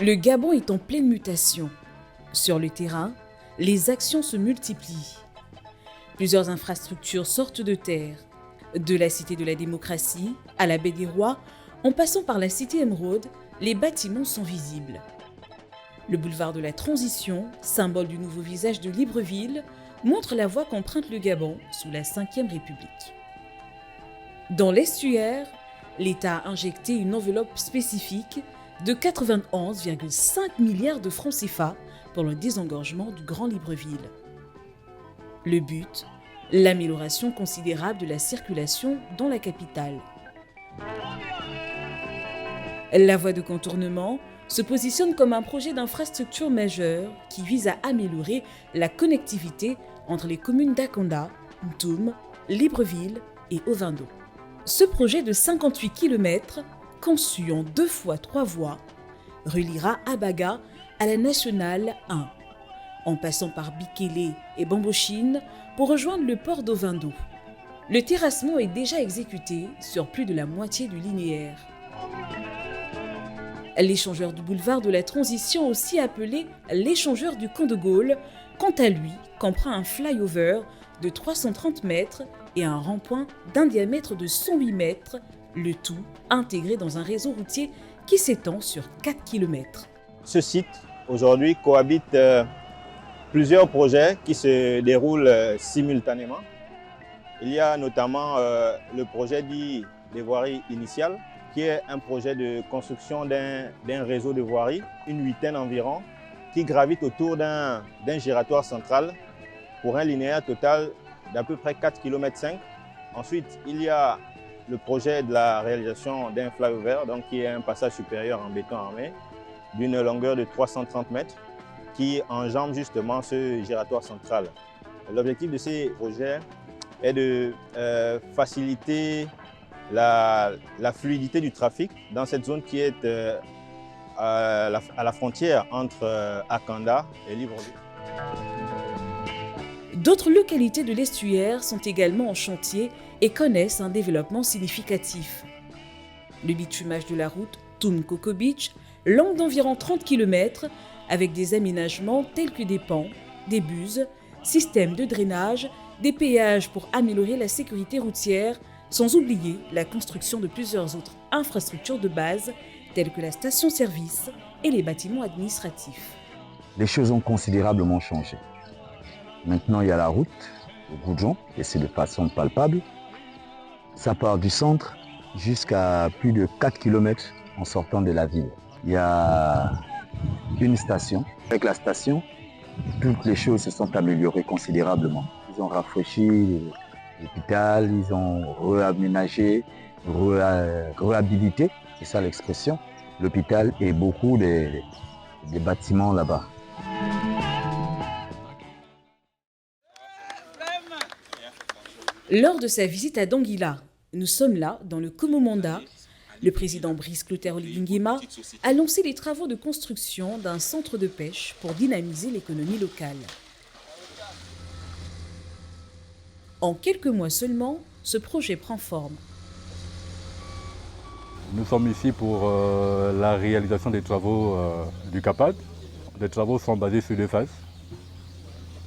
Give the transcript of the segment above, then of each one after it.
Le Gabon est en pleine mutation. Sur le terrain, les actions se multiplient. Plusieurs infrastructures sortent de terre. De la Cité de la Démocratie à la Baie des Rois, en passant par la Cité Émeraude, les bâtiments sont visibles. Le boulevard de la Transition, symbole du nouveau visage de Libreville, montre la voie qu'emprunte le Gabon sous la Ve République. Dans l'estuaire, l'État a injecté une enveloppe spécifique de 91,5 milliards de francs CFA pour le désengorgement du Grand Libreville. Le but, l'amélioration considérable de la circulation dans la capitale. La voie de contournement se positionne comme un projet d'infrastructure majeur qui vise à améliorer la connectivité entre les communes d'Akonda, Ntoum, Libreville et Ovendo. Ce projet de 58 km, conçu en 2 fois 3 voies, reliera Abaga à la Nationale 1, en passant par Bikele et Bambochine pour rejoindre le port d'Ovendo. Le terrassement est déjà exécuté sur plus de la moitié du linéaire. L'échangeur du boulevard de la Transition, aussi appelé l'échangeur du Camp de Gaulle, quant à lui, comprend un flyover de 330 mètres et un rond-point d'un diamètre de 108 mètres, le tout intégré dans un réseau routier qui s'étend sur 4 km. Ce site, aujourd'hui, cohabite plusieurs projets qui se déroulent simultanément. Il y a notamment le projet dit des voiries initiales, qui est un projet de construction d'un réseau de voiries, une huitaine environ, qui gravite autour d'un giratoire central pour un linéaire total d'à peu près 4,5 km. Ensuite, il y a le projet de la réalisation d'un flyover, donc qui est un passage supérieur en béton armé, d'une longueur de 330 mètres, qui enjambe justement ce giratoire central. L'objectif de ces projets est de faciliter la fluidité du trafic dans cette zone qui est à la frontière entre Akanda et Libreville. D'autres localités de l'estuaire sont également en chantier et connaissent un développement significatif. Le bitumage de la route Toum-Coco Beach, longue d'environ 30 km, avec des aménagements tels que des ponts, des buses, systèmes de drainage, des péages pour améliorer la sécurité routière, sans oublier la construction de plusieurs autres infrastructures de base, telles que la station-service et les bâtiments administratifs. Les choses ont considérablement changé. Maintenant, il y a la route, au Goudjon, et c'est de façon palpable. Ça part du centre jusqu'à plus de 4 km en sortant de la ville. Il y a une station. Avec la station, toutes les choses se sont améliorées considérablement. Ils ont rafraîchi l'hôpital, ils ont réaménagé, réhabilité, c'est ça l'expression, l'hôpital et beaucoup des bâtiments là-bas. Lors de sa visite à Donguila, nous sommes là, dans le Komomanda, le président Brice Clotaire Oligui a lancé les travaux de construction d'un centre de pêche pour dynamiser l'économie locale. En quelques mois seulement, ce projet prend forme. Nous sommes ici pour la réalisation des travaux du CAPAD. Les travaux sont basés sur 2 phases.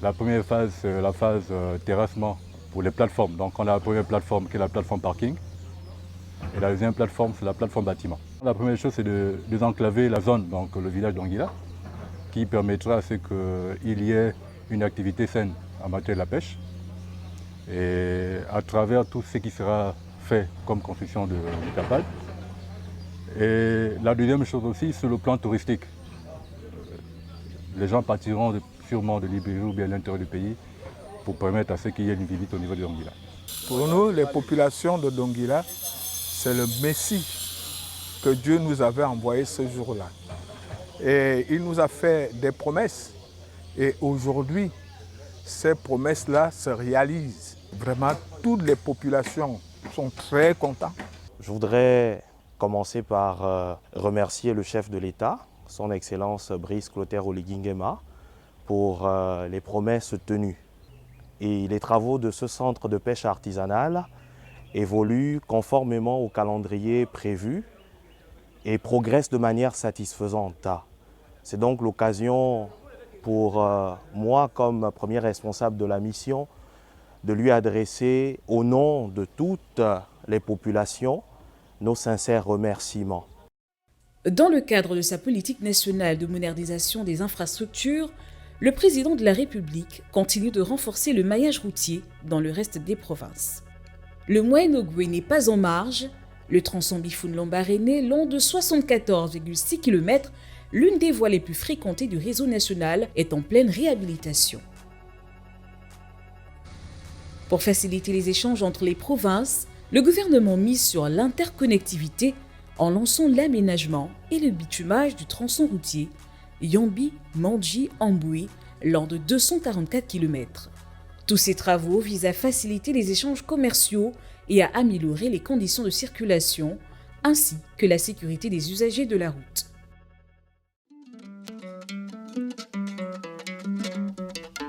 La première phase, c'est la phase terrassement pour les plateformes. Donc on a la première plateforme qui est la plateforme parking. Et la deuxième plateforme, c'est la plateforme bâtiment. La première chose, c'est de désenclaver la zone, donc le village d'Anguilla, qui permettra à ce qu'il y ait une activité saine en matière de la pêche. Et à travers tout ce qui sera fait comme construction du CAPAD. Et la deuxième chose aussi, sur le plan touristique. Les gens partiront sûrement de Libreville ou bien à l'intérieur du pays pour permettre à ceux qu'il y ait une visite au niveau de Donguila. Pour nous, les populations de Donguila, c'est le Messie que Dieu nous avait envoyé ce jour-là. Et il nous a fait des promesses. Et aujourd'hui, ces promesses-là se réalisent. Vraiment, toutes les populations sont très contentes. Je voudrais commencer par remercier le chef de l'État, son Excellence Brice Clotaire Oligui Nguema, pour les promesses tenues. Et les travaux de ce centre de pêche artisanale évoluent conformément au calendrier prévu et progressent de manière satisfaisante. C'est donc l'occasion pour moi, comme premier responsable de la mission, de lui adresser au nom de toutes les populations nos sincères remerciements. Dans le cadre de sa politique nationale de modernisation des infrastructures, le président de la République continue de renforcer le maillage routier dans le reste des provinces. Le Moyen-Ogooué n'est pas en marge. Le tronçon Bifoun-Lambaréné, long de 74,6 km, l'une des voies les plus fréquentées du réseau national, est en pleine réhabilitation. Pour faciliter les échanges entre les provinces, le gouvernement mise sur l'interconnectivité en lançant l'aménagement et le bitumage du tronçon routier Yambi-Mandji-Amboué, long de 244 km. Tous ces travaux visent à faciliter les échanges commerciaux et à améliorer les conditions de circulation, ainsi que la sécurité des usagers de la route.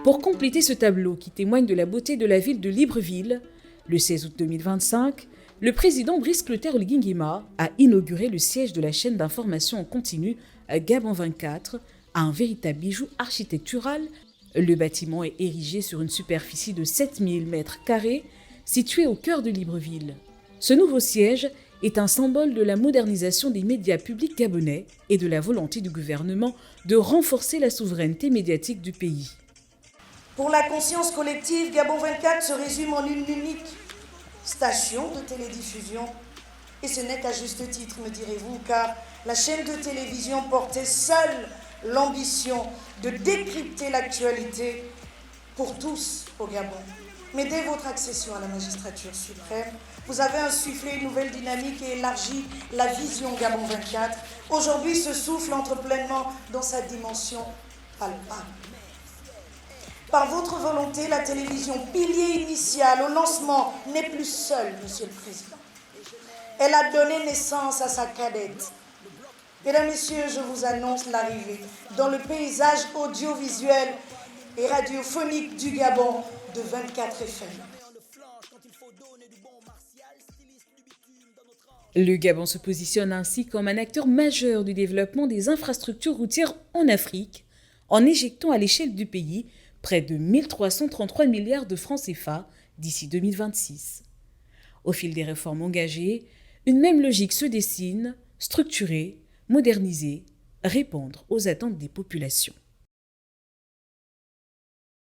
Pour compléter ce tableau qui témoigne de la beauté de la ville de Libreville, le 16 août 2025, le président Brice Clotaire Oligui-Nguema a inauguré le siège de la chaîne d'information en continu Gabon 24, un véritable bijou architectural. Le bâtiment est érigé sur une superficie de 7000 m², situé au cœur de Libreville. Ce nouveau siège est un symbole de la modernisation des médias publics gabonais et de la volonté du gouvernement de renforcer la souveraineté médiatique du pays. Pour la conscience collective, Gabon 24 se résume en une unique station de télédiffusion. Et ce n'est qu'à juste titre, me direz-vous, car la chaîne de télévision portait seule l'ambition de décrypter l'actualité pour tous au Gabon. Mais dès votre accession à la magistrature suprême, vous avez insufflé une nouvelle dynamique et élargi la vision Gabon 24. Aujourd'hui, ce souffle entre pleinement dans sa dimension palpable. Par votre volonté, la télévision, pilier initial au lancement, n'est plus seule, Monsieur le Président. Elle a donné naissance à sa cadette. Mesdames, Messieurs, je vous annonce l'arrivée dans le paysage audiovisuel et radiophonique du Gabon de 24 FM. Le Gabon se positionne ainsi comme un acteur majeur du développement des infrastructures routières en Afrique, en éjectant à l'échelle du pays près de 1333 milliards de francs CFA d'ici 2026. Au fil des réformes engagées, une même logique se dessine, structurer, moderniser, répondre aux attentes des populations.